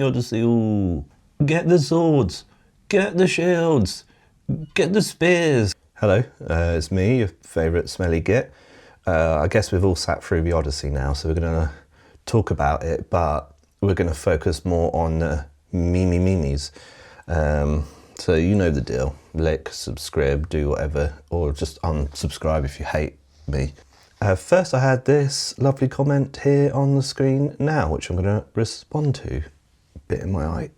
the Odyssey. Ooh. Get the swords, get the shields, get the spears. Hello, it's me, your favourite smelly git. I guess we've all sat through the Odyssey now, so we're going to talk about it, but we're going to focus more on the memes. So you know the deal. Like, subscribe, do whatever, or just unsubscribe if you hate me. First, I had this lovely comment here on the screen now, which I'm going to respond to. Bit in my eye.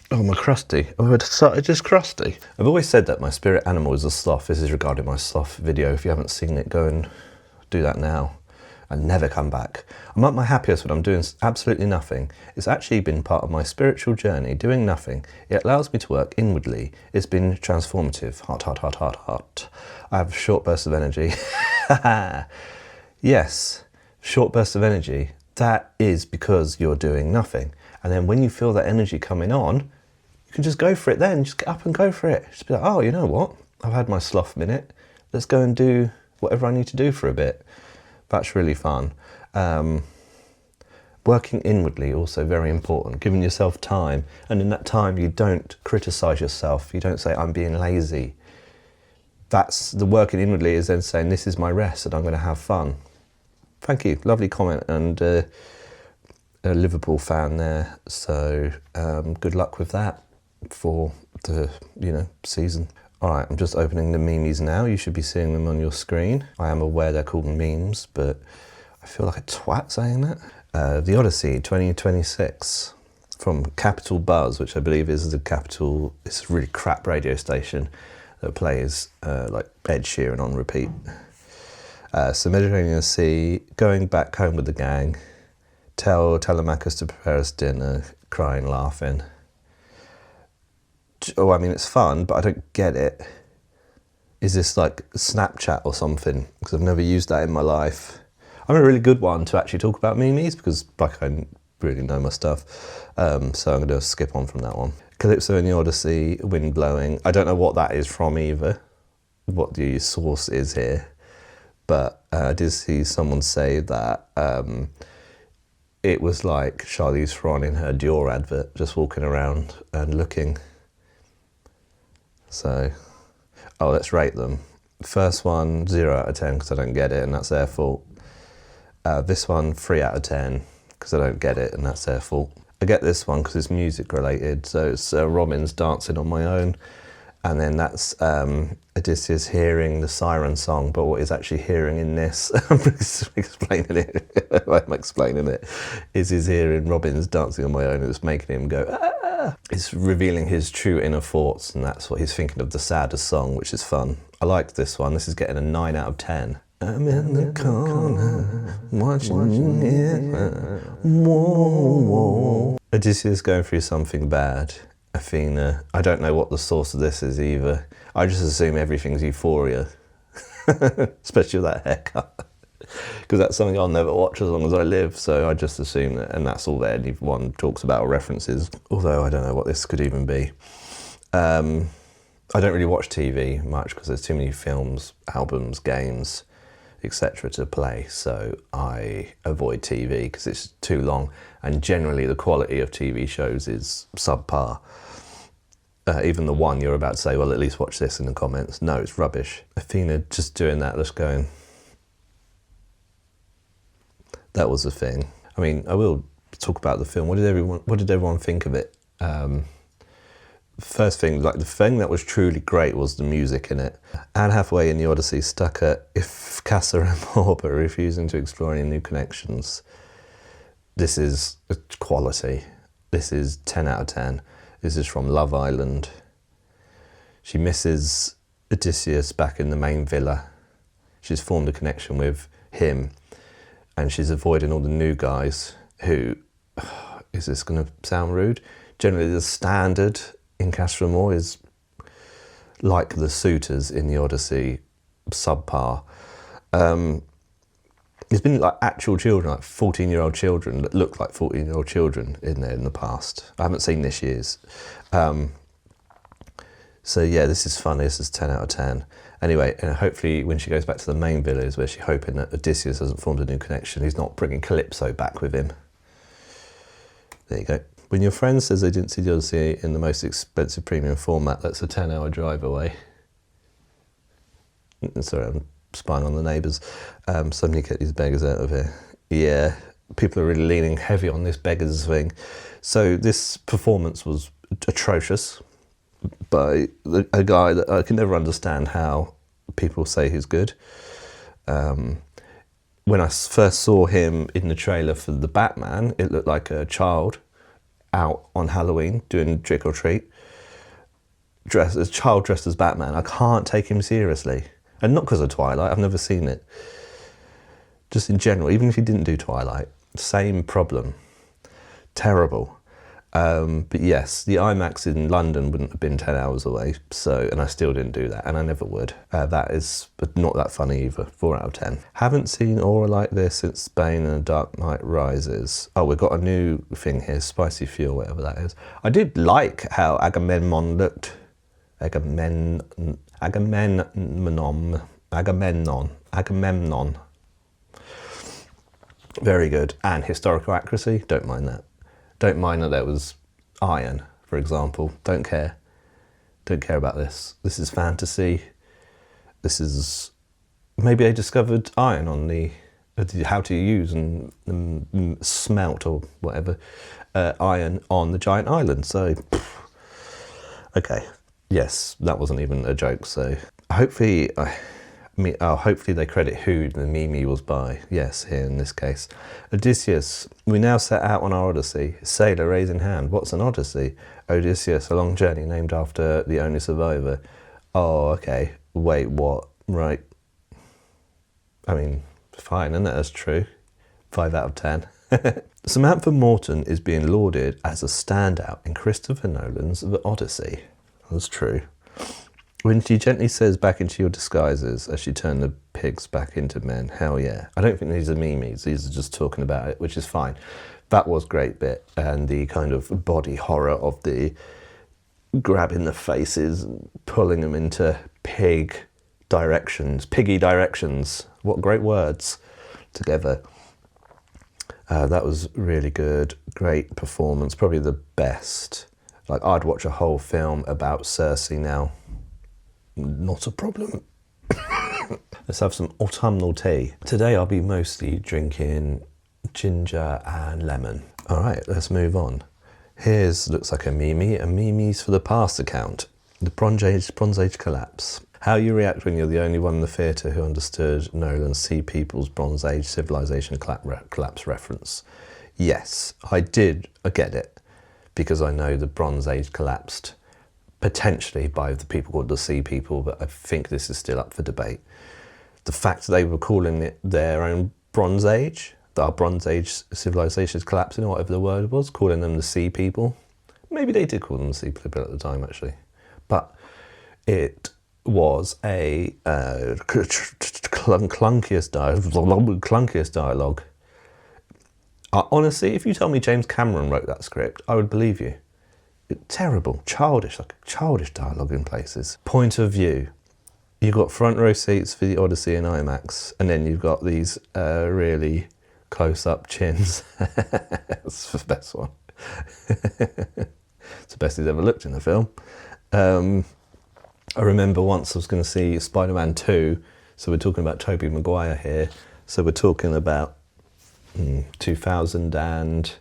Oh, my crusty. Oh, I started just crusty. I've always said that my spirit animal is a sloth. This is regarding my sloth video. If you haven't seen it, go and do that now and never come back. I'm at my happiest when I'm doing absolutely nothing. It's actually been part of my spiritual journey, doing nothing. It allows me to work inwardly. It's been transformative. Heart, heart, heart, heart, heart. I have a short burst of energy. Yes, short burst of energy. That is because you're doing nothing. And then when you feel that energy coming on, you can just go for it then. Just get up and go for it. Just be like, oh, you know what? I've had my sloth minute. Let's go and do whatever I need to do for a bit. That's really fun. Working inwardly, also very important. Giving yourself time. And in that time, you don't criticise yourself. You don't say, I'm being lazy. That's the working inwardly is then saying, this is my rest and I'm going to have fun. Thank you. Lovely comment. And a Liverpool fan there. So good luck with that for the, season. All right, I'm just opening the memes now. You should be seeing them on your screen. I am aware they're called memes, but I feel like a twat saying that. The Odyssey 2026 from Capital Buzz, which I believe is the Capital, it's a really crap radio station that plays like Ed Sheeran on repeat. So Mediterranean Sea, going back home with the gang, tell Telemachus to prepare us dinner, crying, laughing. Oh, I mean, it's fun, but I don't get it. Is this like Snapchat or something? Because I've never used that in my life. I'm a really good one to actually talk about memes because like I really know my stuff. So I'm going to skip on from that one. Calypso in the Odyssey, wind blowing. I don't know what that is from either, what the source is here. But I did see someone say that it was like Charlize Theron in her Dior advert, just walking around and looking. So, let's rate them. First one, 0 out of 10 because I don't get it and that's their fault. This one, 3 out of 10 because I don't get it and that's their fault. I get this one because it's music related. So it's Robin's dancing on my own. And then that's Odysseus hearing the siren song, but what he's actually hearing in this, I'm explaining it, I'm explaining it, is he's hearing Robin's dancing on my own and it's making him go, ah! It's revealing his true inner thoughts and that's what he's thinking of, the saddest song, which is fun. I liked this one. This is getting a 9 out of 10. I'm in the corner, watching it. Whoa, whoa. Odysseus going through something bad. Athena. I don't know what the source of this is either. I just assume everything's euphoria. Especially with that haircut. Because that's something I'll never watch as long as I live, so I just assume that, and that's all that anyone talks about or references. Although I don't know what this could even be. I don't really watch TV much because there's too many films, albums, games, etc. to play, so I avoid TV because it's too long and generally the quality of TV shows is subpar. Even the one you're about to say, well, at least watch this in the comments. No, it's rubbish. Athena just doing that, just going, that was the thing. I mean, I will talk about the film. What did everyone think of it? First thing, like the thing that was truly great was the music in it. Anne Hathaway in the Odyssey stuck at Ithaca and more, but refusing to explore any new connections. This is quality. This is 10 out of 10. This is from Love Island. She misses Odysseus back in the main villa. She's formed a connection with him and she's avoiding all the new guys who, is this going to sound rude? Generally the standard in Castor Moor is like the suitors in the Odyssey, subpar. There's been like actual children, like 14-year-old children that look like 14-year-old children in there in the past. I haven't seen this year's. So yeah, this is funny. This is 10 out of 10. Anyway, and hopefully when she goes back to the main villa is where she's hoping that Odysseus hasn't formed a new connection. He's not bringing Calypso back with him. There you go. When your friend says they didn't see the Odyssey in the most expensive premium format, that's a 10-hour drive away. Sorry, I'm spying on the neighbours. Somebody get these beggars out of here. Yeah, people are really leaning heavy on this beggars thing. So this performance was atrocious by a guy that I can never understand how people say he's good. When I first saw him in the trailer for the Batman, it looked like a child out on Halloween doing trick or treat. A child dressed as Batman. I can't take him seriously. And not because of Twilight, I've never seen it. Just in general, even if he didn't do Twilight, same problem. Terrible. But yes, the IMAX in London wouldn't have been 10 hours away, and I still didn't do that, and I never would. That is not that funny either, 4 out of 10. Haven't seen aura like this since Spain and Dark Knight Rises. Oh, we've got a new thing here, Spicy Fuel, whatever that is. I did like how Agamemnon looked. Agamemnon. Very good. And historical accuracy, don't mind that. Don't mind that there was iron, for example. Don't care. Don't care about this. This is fantasy. This is... Maybe they discovered iron on the... how to use and smelt or whatever iron on the giant island. So, okay. Yes, that wasn't even a joke. So hopefully... hopefully they credit who the Mimi was by. Yes, here in this case. Odysseus. We now set out on our Odyssey. Sailor raising hand. What's an Odyssey? Odysseus, a long journey named after the only survivor. Oh, okay. Wait, what? Right. I mean, fine, isn't it? That's true. 5 out of 10. Samantha Morton is being lauded as a standout in Christoper Nolan's The Odyssey. That's true. When she gently says back into your disguises as she turned the pigs back into men, hell yeah. I don't think these are memes, these are just talking about it, which is fine. That was a great bit, and the kind of body horror of the grabbing the faces, pulling them into piggy directions. What great words together. That was really good, great performance, probably the best. Like, I'd watch a whole film about Circe now. Not a problem. Let's have some autumnal tea. Today I'll be mostly drinking ginger and lemon. All right, let's move on. Looks like a Mimi's for the past account. The Bronze Age collapse. How you react when you're the only one in the theatre who understood Nolan's Sea People's Bronze Age civilization collapse reference. Yes, I did. I get it. Because I know the Bronze Age collapsed potentially by the people called the Sea People, but I think this is still up for debate. The fact that they were calling it their own Bronze Age, that our Bronze Age civilization is collapsing, or whatever the word was, calling them the Sea People. Maybe they did call them the Sea People at the time, actually. But it was a clunkiest dialogue. Honestly, if you tell me James Cameron wrote that script, I would believe you. Terrible, childish dialogue in places. Point of view. You've got front row seats for the Odyssey and IMAX, and then you've got these really close-up chins. That's the best one. It's the best he's ever looked in the film. I remember once I was going to see Spider-Man 2, so we're talking about Tobey Maguire here, so we're talking about 2000 and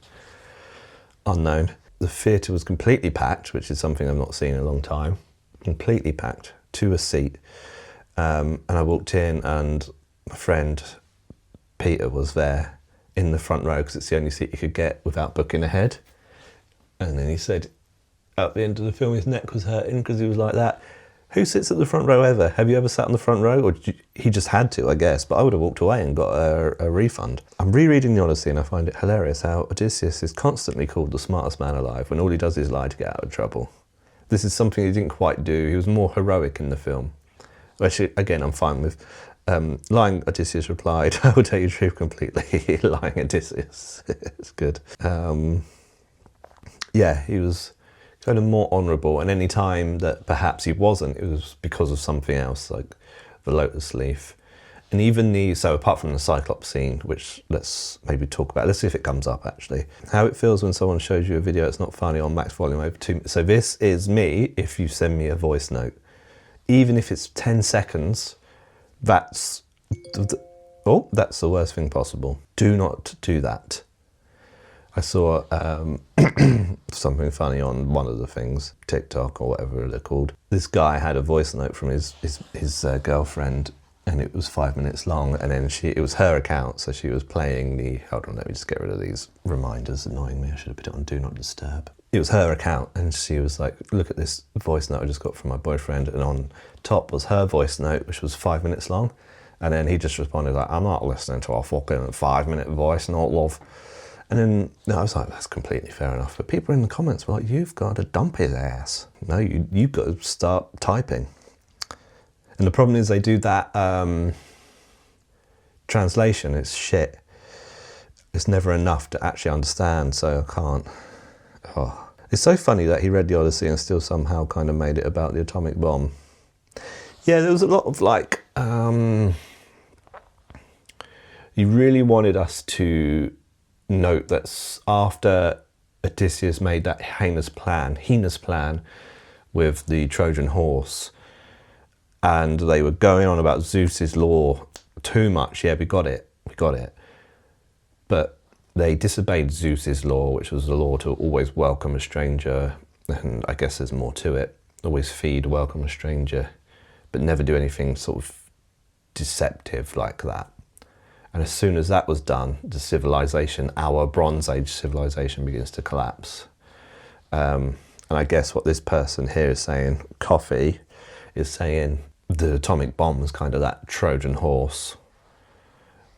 unknown. The theatre was completely packed, which is something I've not seen in a long time. Completely packed, to a seat. And I walked in and my friend Peter was there in the front row because it's the only seat you could get without booking ahead. And then he said at the end of the film his neck was hurting because he was like that. Who sits at the front row ever? Have you ever sat on the front row? Or he just had to, I guess, but I would have walked away and got a refund. I'm rereading the Odyssey and I find it hilarious how Odysseus is constantly called the smartest man alive when all he does is lie to get out of trouble. This is something he didn't quite do. He was more heroic in the film. Which, again, I'm fine with. Lying Odysseus replied, I will tell you the truth completely. Lying Odysseus. It's good. Yeah, he was kind of more honourable, and any time that perhaps he wasn't, it was because of something else, like the lotus leaf. And even so apart from the Cyclops scene, which let's maybe talk about, let's see if it comes up actually. How it feels when someone shows you a video that's not funny on max volume over 2 minutes. So this is me if you send me a voice note. Even if it's 10 seconds, that's the worst thing possible. Do not do that. I saw something funny on one of the things, TikTok or whatever they're called. This guy had a voice note from his girlfriend, and it was 5 minutes long, and then it was her account, so she was playing hold on, let me just get rid of these reminders annoying me. I should have put it on Do Not Disturb. It was her account, and she was like, look at this voice note I just got from my boyfriend, and on top was her voice note, which was 5 minutes long, and then he just responded like, I'm not listening to a fucking 5-minute voice note, love. And then I was like, that's completely fair enough. But people in the comments were like, you've got to dump his ass. No, you've got to start typing. And the problem is they do that translation, it's shit. It's never enough to actually understand, so I can't. Oh. It's so funny that he read the Odyssey and still somehow kind of made it about the atomic bomb. Yeah, there was a lot of like, he really wanted us to note that after Odysseus made that heinous plan with the Trojan horse, and they were going on about Zeus's law too much. Yeah, we got it. But they disobeyed Zeus's law, which was the law to always welcome a stranger, and I guess there's more to it. Always feed, welcome a stranger, but never do anything sort of deceptive like that. And as soon as that was done, the civilization, our Bronze Age civilization, begins to collapse. And I guess what this person here is saying, Coffee, is saying the atomic bomb was kind of that Trojan horse,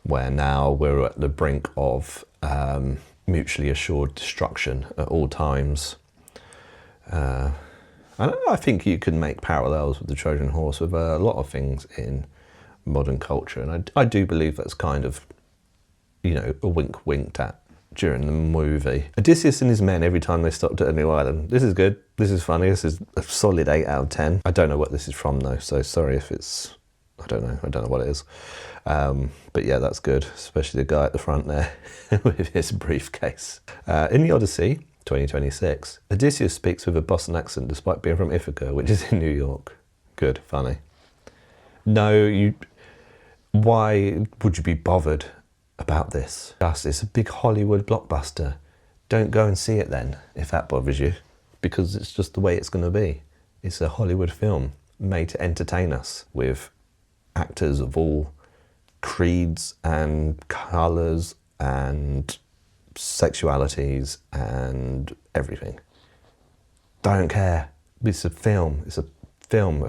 where now we're at the brink of mutually assured destruction at all times. And I think you can make parallels with the Trojan horse with a lot of things in modern culture, and I do believe that's kind of, a wink winked at during the movie. Odysseus and his men, every time they stopped at a new island, this is good, this is funny, this is a solid 8 out of 10. I don't know what this is from though, so sorry if it's, I don't know what it is. But yeah, that's good, especially the guy at the front there with his briefcase. In the Odyssey, 2026, Odysseus speaks with a Boston accent despite being from Ithaca, which is in New York. Good, funny. No, why would you be bothered about this? It's a big Hollywood blockbuster. Don't go and see it then, if that bothers you, because it's just the way it's going to be. It's a Hollywood film made to entertain us with actors of all creeds and colours and sexualities and everything. Don't care. It's a film. It's a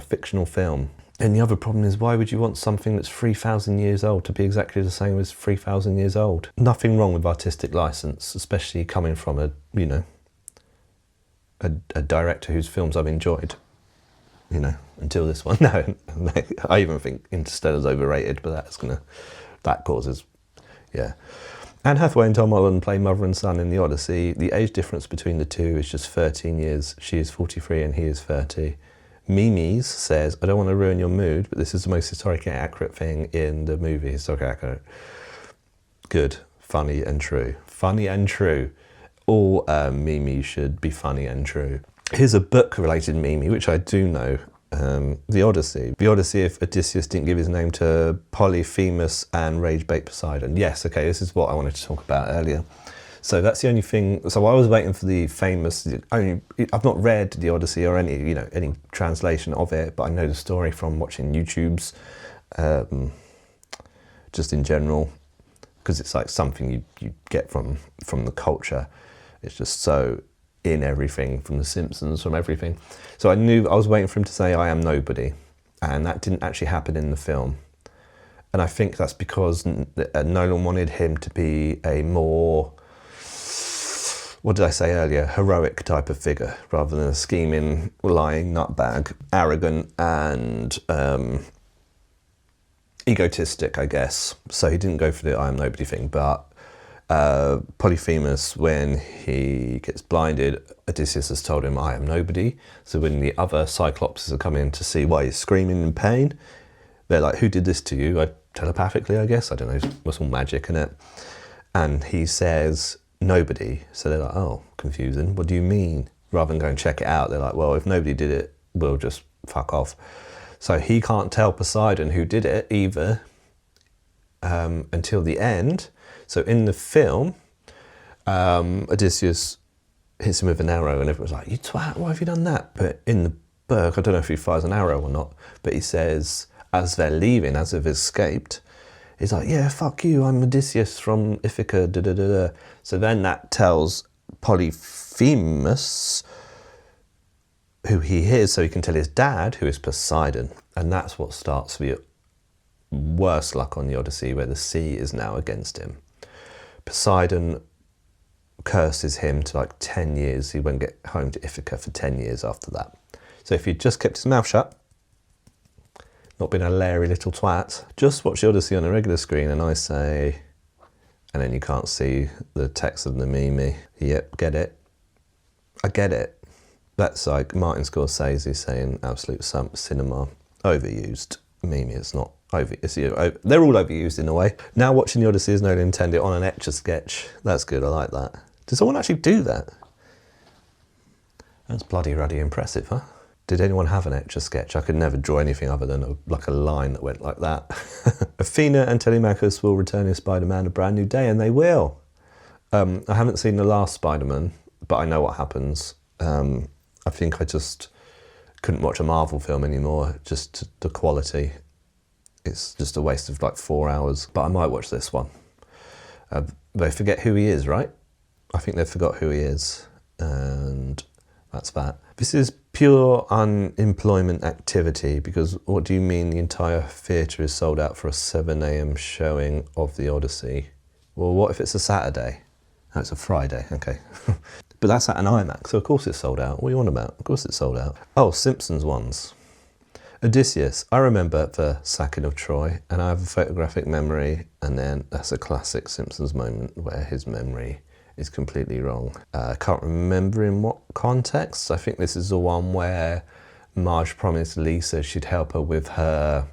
fictional film. And the other problem is, why would you want something that's 3,000 years old to be exactly the same as 3,000 years old? Nothing wrong with artistic license, especially coming from a director whose films I've enjoyed, until this one. No, I even think Interstellar's overrated, but that causes, yeah. Anne Hathaway and Tom Holland play mother and son in the Odyssey. The age difference between the two is just 13 years. She is 43 and he is 30. Mimi's says, I don't want to ruin your mood, but this is the most historically accurate thing in the movie. Historically accurate. Good. Funny and true. Funny and true. All Mimi should be funny and true. Here's a book-related Mimi, which I do know. The Odyssey. The Odyssey, if Odysseus didn't give his name to Polyphemus and rage-bait Poseidon. Yes, okay, this is what I wanted to talk about earlier. So that's the only thing. So I was waiting for the famous. I've not read the Odyssey or any translation of it, but I know the story from watching YouTube's, just in general, because it's like something you get from the culture. It's just so in everything, from the Simpsons, from everything. So I was waiting for him to say, I am nobody, and that didn't actually happen in the film. And I think that's because Nolan wanted him to be a more, what did I say earlier, heroic type of figure, rather than a scheming, lying nutbag, arrogant and egotistic, I guess. So he didn't go for the I am nobody thing, but Polyphemus, when he gets blinded, Odysseus has told him, I am nobody. So when the other Cyclopses are coming to see why he's screaming in pain, they're like, who did this to you? telepathically, I guess. I don't know, what's all magic in it. And he says, nobody. So they're like, oh, confusing. What do you mean? Rather than go and check it out, they're like, well, if nobody did it, we'll just fuck off. So he can't tell Poseidon who did it either until the end. So in the film, Odysseus hits him with an arrow and everyone's like, you twat, why have you done that? But in the book, I don't know if he fires an arrow or not, but he says, as they're leaving, as they've escaped, he's like, yeah, fuck you, I'm Odysseus from Ithaca, da da da da. So then that tells Polyphemus who he is, so he can tell his dad, who is Poseidon. And that's what starts the worst luck on the Odyssey, where the sea is now against him. Poseidon curses him to like 10 years. He won't get home to Ithaca for 10 years after that. So if he'd just kept his mouth shut, not been a leery little twat, just watch the Odyssey on a regular screen and I say, and then you can't see the text of the meme. Yep, get it. I get it. That's like Martin Scorsese saying absolute cinema. Overused meme. It's not over. They're all overused in a way. Now watching the Odyssey as Nolan intended on an Etch-a-Sketch. That's good. I like that. Did someone actually do that? That's bloody ruddy impressive, huh? Did anyone have an Etch-a-Sketch? I could never draw anything other than like a line that went like that. Athena and Telemachus will return in Spider-Man a brand new day, and they will. I haven't seen the last Spider-Man, but I know what happens. I think I just couldn't watch a Marvel film anymore, just the quality. It's just a waste of like 4 hours, but I might watch this one. They forget who he is, right? I think they forgot who he is, and that's that. This is pure unemployment activity, because what do you mean the entire theatre is sold out for a 7 a.m. showing of the Odyssey? Well, what if it's a Saturday? No, it's a Friday, okay. But that's at an IMAX, so of course it's sold out. What are you on about? Of course it's sold out. Oh, Simpsons ones. Odysseus, I remember the sacking of Troy, and I have a photographic memory, and then that's a classic Simpsons moment where his memory is completely wrong. I can't remember in what context. I think this is the one where Marge promised Lisa she'd help her with her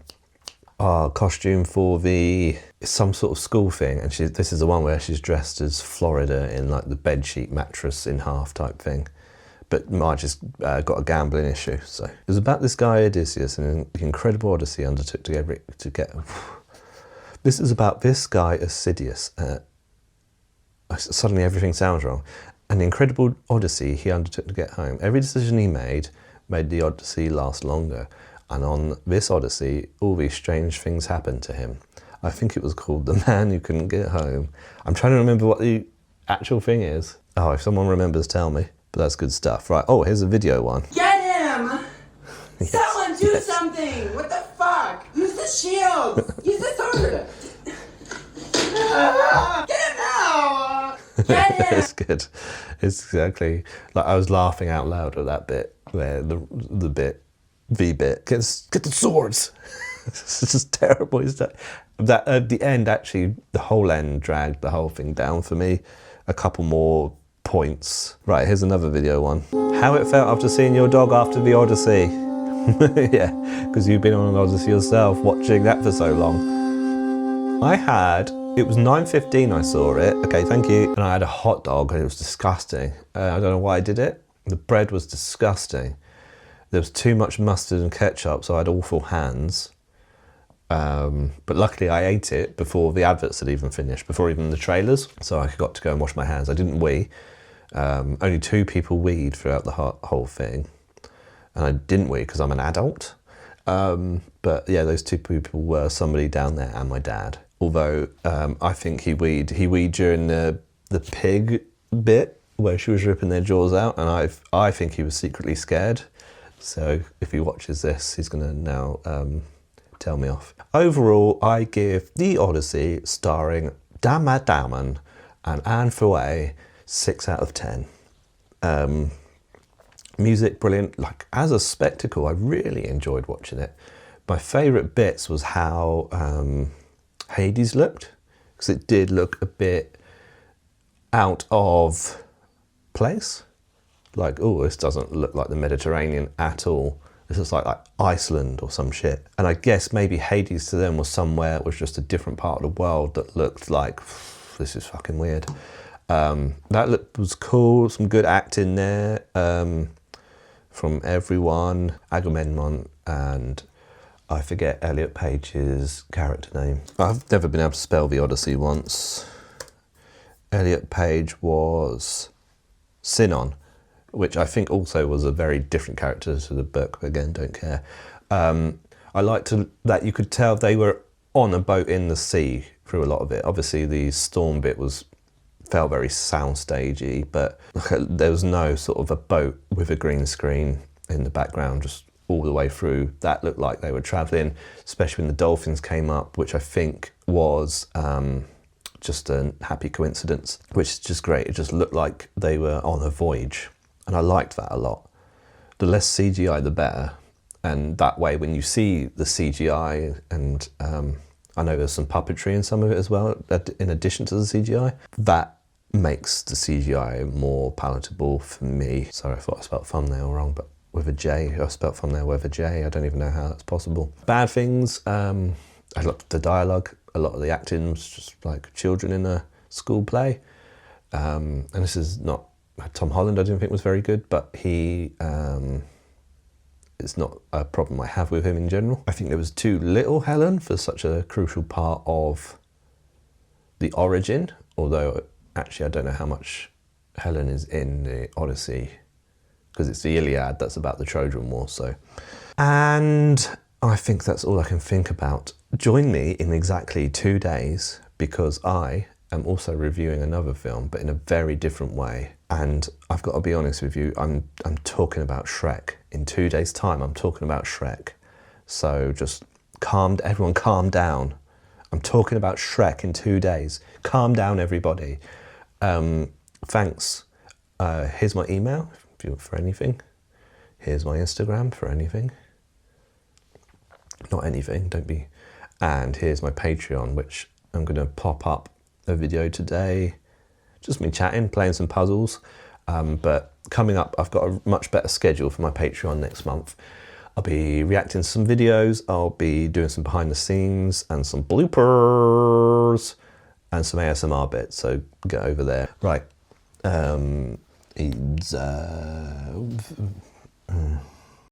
costume for some sort of school thing, and this is the one where she's dressed as Florida in like the bedsheet mattress in half type thing. But Marge has got a gambling issue. So it was about this guy Odysseus and the incredible Odyssey undertook to get. This is about this guy Odysseus. Suddenly everything sounds wrong. An incredible Odyssey he undertook to get home. Every decision he made the Odyssey last longer. And on this Odyssey, all these strange things happened to him. I think it was called The Man Who Couldn't Get Home. I'm trying to remember what the actual thing is. Oh, if someone remembers, tell me. But that's good stuff. Right, oh, here's a video one. Get him! Yes. Someone do something! What the fuck? Use the shield! Use the sword! Get him now! Get him! It's good. It's exactly like I was laughing out loud at that bit where the bit, get the swords. It's just terrible. That at the end, actually, the whole end dragged the whole thing down for me. A couple more points. Right, here's another video one. How it felt after seeing your dog after the Odyssey. Yeah, because you've been on an Odyssey yourself, watching that for so long. It was 9:15 I saw it. Okay, thank you. And I had a hot dog and it was disgusting. I don't know why I did it. The bread was disgusting. There was too much mustard and ketchup, so I had awful hands. But luckily I ate it before the adverts had even finished, before even the trailers. So I got to go and wash my hands. I didn't wee. Only 2 people weed throughout the whole thing. And I didn't wee because I'm an adult. But yeah, those 2 people were somebody down there and my dad. Although I think he weed during the pig bit where she was ripping their jaws out, and I think he was secretly scared. So if he watches this, he's going to now tell me off. Overall, I give The Odyssey, starring Damon and Anne Hathaway, 6 out of 10. Music, brilliant. Like, as a spectacle, I really enjoyed watching it. My favourite bits was how Hades looked, because it did look a bit out of place. Like, oh, this doesn't look like the Mediterranean at all. This is like Iceland or some shit. And I guess maybe Hades to them was somewhere, it was just a different part of the world that looked like, this is fucking weird. That was cool, some good acting there from everyone. Agamemnon and I forget Elliot Page's character name. I've never been able to spell the Odyssey once. Elliot Page was Sinon, which I think also was a very different character to the book. Again, don't care. I liked that you could tell they were on a boat in the sea through a lot of it. Obviously, the storm bit felt very soundstagey, but there was no sort of a boat with a green screen in the background, just all the way through. That looked like they were travelling, especially when the dolphins came up, which I think was just a happy coincidence, which is just great. It just looked like they were on a voyage, and I liked that a lot. The less CGI, the better. And that way, when you see the CGI, and I know there's some puppetry in some of it as well, in addition to the CGI, that makes the CGI more palatable for me. Sorry, I thought I spelled thumbnail wrong, but with a J. I spelled thumbnail with a J. I don't even know how that's possible. Bad things, I loved the dialogue. A lot of the acting was just like children in a school play. And this is not, Tom Holland I didn't think was very good, but he, it's not a problem I have with him in general. I think there was too little Helen for such a crucial part of the origin, although actually I don't know how much Helen is in the Odyssey, because it's the Iliad that's about the Trojan War. So, and I think that's all I can think about. Join me in exactly 2 days, because I am also reviewing another film, but in a very different way. And I've got to be honest with you, I'm talking about Shrek. In 2 days' time, I'm talking about Shrek. So just everyone calm down. I'm talking about Shrek in 2 days. Calm down, everybody. Thanks. Here's my email if you want for anything. Here's my Instagram for anything. Not anything, don't be. And here's my Patreon, which I'm going to pop up a video today. Just me chatting, playing some puzzles. But coming up, I've got a much better schedule for my Patreon next month. I'll be reacting to some videos. I'll be doing some behind the scenes and some bloopers and some ASMR bits. So get over there. Right.